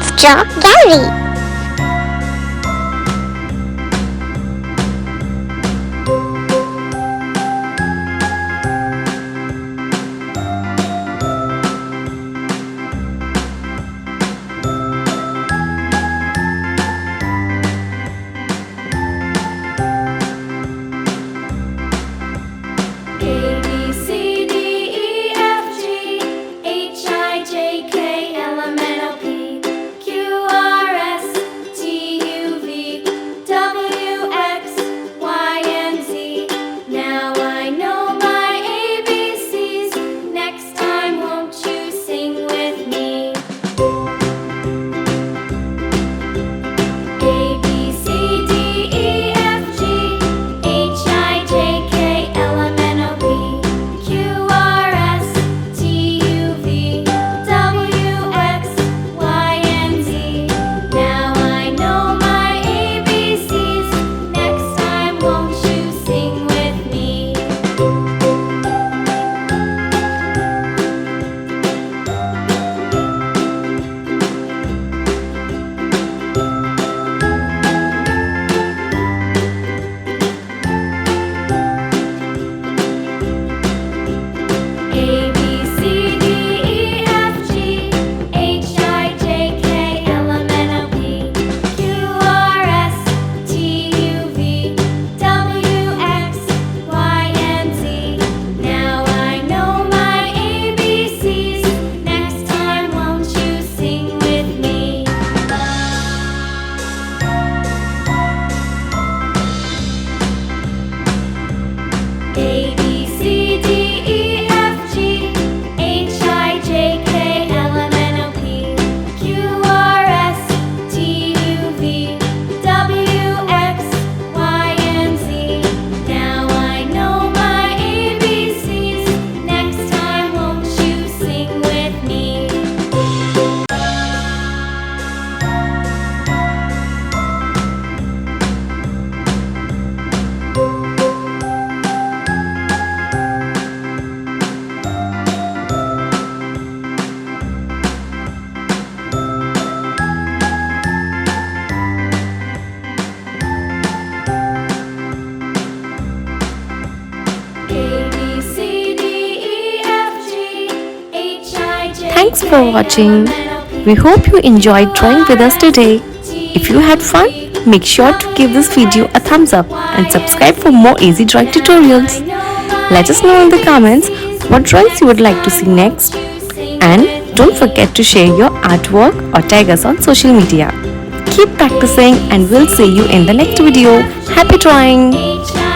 Let's draw gallery. Thanks for watching. We hope you enjoyed drawing with us today. If you had fun, make sure to give this video a thumbs up and subscribe for more easy drawing tutorials. Let us know in the comments what drawings you would like to see next. And don't forget to share your artwork or tag us on social media. Keep practicing and we'll see you in the next video. Happy drawing!